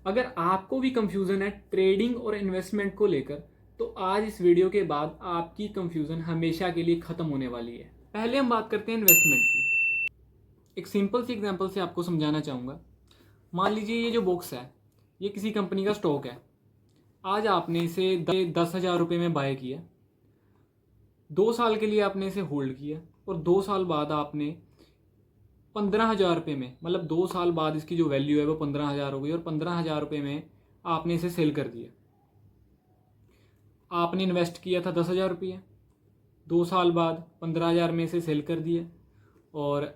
अगर आपको भी कंफ्यूजन है ट्रेडिंग और इन्वेस्टमेंट को लेकर, तो आज इस वीडियो के बाद आपकी कंफ्यूजन हमेशा के लिए खत्म होने वाली है। पहले हम बात करते हैं इन्वेस्टमेंट की। एक सिंपल सी एग्जांपल से आपको समझाना चाहूँगा। मान लीजिए ये जो बॉक्स है ये किसी कंपनी का स्टॉक है। आज आपने इसे 10,000 रुपये में बाय किया, 2 साल के लिए आपने इसे होल्ड किया और 2 साल बाद आपने 15,000 रुपये में, मतलब 2 साल बाद इसकी जो वैल्यू है वो 15,000 हो गई और 15,000 रुपये में आपने इसे सेल कर दिया। आपने इन्वेस्ट किया था 10,000 रुपये, 2 साल बाद 15,000 में इसे सेल कर दिया और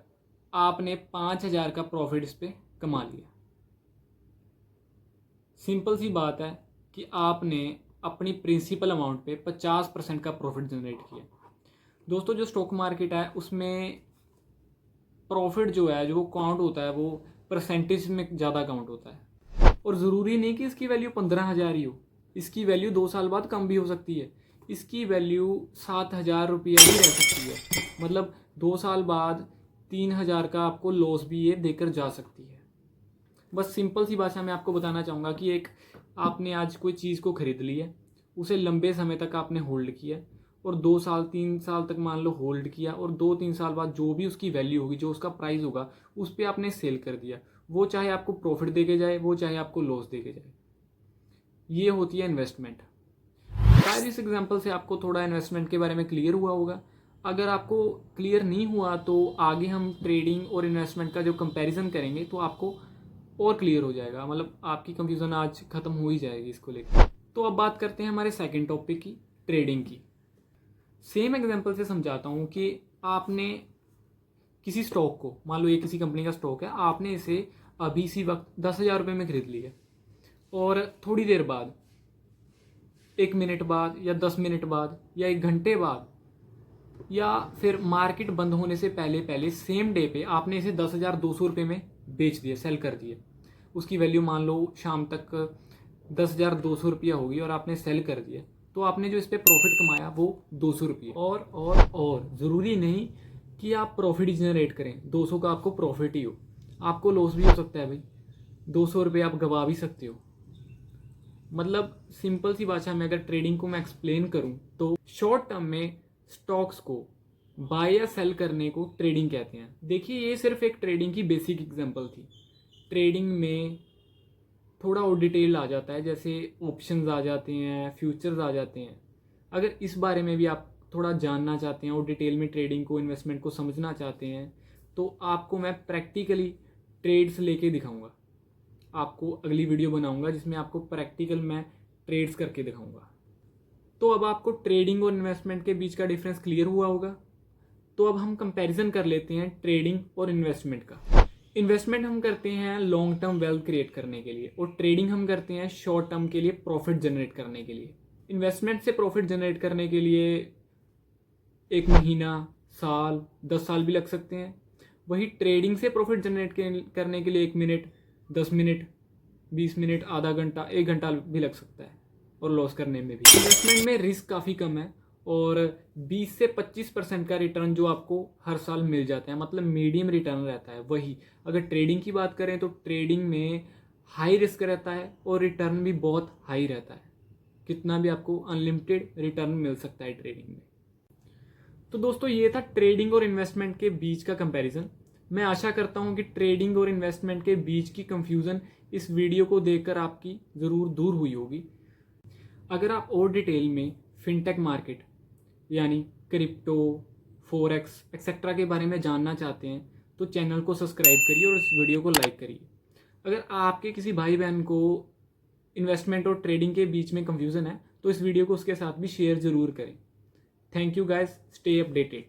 आपने 5,000 का प्रॉफिट इस पर कमा लिया। सिंपल सी बात है कि आपने अपनी प्रिंसिपल अमाउंट पे 50% का प्रॉफिट जनरेट किया। दोस्तों, जो स्टॉक मार्केट है उसमें प्रॉफिट जो है, जो वो काउंट होता है, वो परसेंटेज में ज़्यादा काउंट होता है और ज़रूरी नहीं कि इसकी वैल्यू 15,000 ही हो। इसकी वैल्यू 2 साल बाद कम भी हो सकती है। इसकी वैल्यू 7,000 रुपया भी रह सकती है। मतलब 2 साल बाद 3,000 का आपको लॉस भी ये देकर जा सकती है। बस सिंपल सी भाषा में आपको बताना चाहूँगा कि एक आपने आज कोई चीज़ को खरीद ली है, उसे लंबे समय तक आपने होल्ड किया और 2 साल 3 साल तक मान लो होल्ड किया और 2-3 साल बाद जो भी उसकी वैल्यू होगी, जो उसका प्राइस होगा, उस पर आपने सेल कर दिया। वो चाहे आपको प्रॉफिट दे के जाए, वो चाहे आपको लॉस दे के जाए। ये होती है इन्वेस्टमेंट। शायद इस एग्जांपल से आपको थोड़ा इन्वेस्टमेंट के बारे में क्लियर हुआ होगा। अगर आपको क्लियर नहीं हुआ तो आगे हम ट्रेडिंग और इन्वेस्टमेंट का जो कंपैरिजन करेंगे तो आपको और क्लियर हो जाएगा। मतलब आपकी कंफ्यूजन आज खत्म हो ही जाएगी इसको लेकर। तो अब बात करते हैं हमारे सेकंड टॉपिक की, ट्रेडिंग की। सेम एग्जांपल से समझाता हूँ कि आपने किसी स्टॉक को, मान लो ये किसी कंपनी का स्टॉक है, आपने इसे अभी इसी वक्त 10,000 रुपये में खरीद लिया और थोड़ी देर बाद, 1 मिनट बाद या 10 मिनट बाद या 1 घंटे बाद या फिर मार्केट बंद होने से पहले पहले सेम डे पे आपने इसे 10,200 रुपये में बेच दिया, सेल कर दिया। उसकी वैल्यू मान लो शाम तक 10,200 रुपया होगी और आपने सेल कर दिया, तो आपने जो इस पर प्रॉफिट कमाया वो 200 रुपये। और ज़रूरी नहीं कि आप प्रॉफिट जनरेट करें, 200 का आपको प्रॉफिट ही हो, आपको लॉस भी हो सकता है भाई। 200 रुपये आप गवा भी सकते हो। मतलब सिंपल सी भाषा में अगर ट्रेडिंग को मैं एक्सप्लेन करूं तो शॉर्ट टर्म में स्टॉक्स को बाय या सेल करने को ट्रेडिंग कहते हैं। देखिए, ये सिर्फ एक ट्रेडिंग की बेसिक एग्जांपल थी। ट्रेडिंग में थोड़ा और डिटेल आ जाता है, जैसे ऑप्शंस आ जाते हैं, फ्यूचर्स आ जाते हैं। अगर इस बारे में भी आप थोड़ा जानना चाहते हैं और डिटेल में ट्रेडिंग को, इन्वेस्टमेंट को समझना चाहते हैं, तो आपको मैं प्रैक्टिकली ट्रेड्स लेके दिखाऊंगा। आपको अगली वीडियो बनाऊंगा जिसमें आपको प्रैक्टिकल मैं ट्रेड्स करके दिखाऊंगा। तो अब आपको ट्रेडिंग और इन्वेस्टमेंट के बीच का डिफरेंस क्लियर हुआ होगा। तो अब हम कंपैरिजन कर लेते हैं ट्रेडिंग और इन्वेस्टमेंट का। इन्वेस्टमेंट हम करते हैं लॉन्ग टर्म वेल्थ क्रिएट करने के लिए और ट्रेडिंग हम करते हैं शॉर्ट टर्म के लिए, प्रॉफिट जनरेट करने के लिए। इन्वेस्टमेंट से प्रॉफिट जनरेट करने के लिए 1 महीना, साल, 10 साल भी लग सकते हैं। वही ट्रेडिंग से प्रॉफिट जनरेट करने के लिए 1 मिनट, 10 मिनट, 20 मिनट, आधा घंटा, 1 घंटा भी लग सकता है और लॉस करने में भी। इन्वेस्टमेंट में रिस्क काफ़ी कम है और 20 से 25% का रिटर्न जो आपको हर साल मिल जाता है, मतलब मीडियम रिटर्न रहता है। वही अगर ट्रेडिंग की बात करें तो ट्रेडिंग में हाई रिस्क रहता है और रिटर्न भी बहुत हाई रहता है। कितना भी आपको अनलिमिटेड रिटर्न मिल सकता है ट्रेडिंग में। तो दोस्तों, ये था ट्रेडिंग और इन्वेस्टमेंट के बीच का कंपैरिजन। मैं आशा करता हूँ कि ट्रेडिंग और इन्वेस्टमेंट के बीच की कंफ्यूजन इस वीडियो को देखकर आपकी ज़रूर दूर हुई होगी। अगर आप और डिटेल में फिनटेक मार्केट यानी क्रिप्टो, फॉरेक्स एक्सेट्रा के बारे में जानना चाहते हैं तो चैनल को सब्सक्राइब करिए और इस वीडियो को लाइक करिए। अगर आपके किसी भाई बहन को इन्वेस्टमेंट और ट्रेडिंग के बीच में कंफ्यूजन है तो इस वीडियो को उसके साथ भी शेयर ज़रूर करें। Thank you guys, stay updated.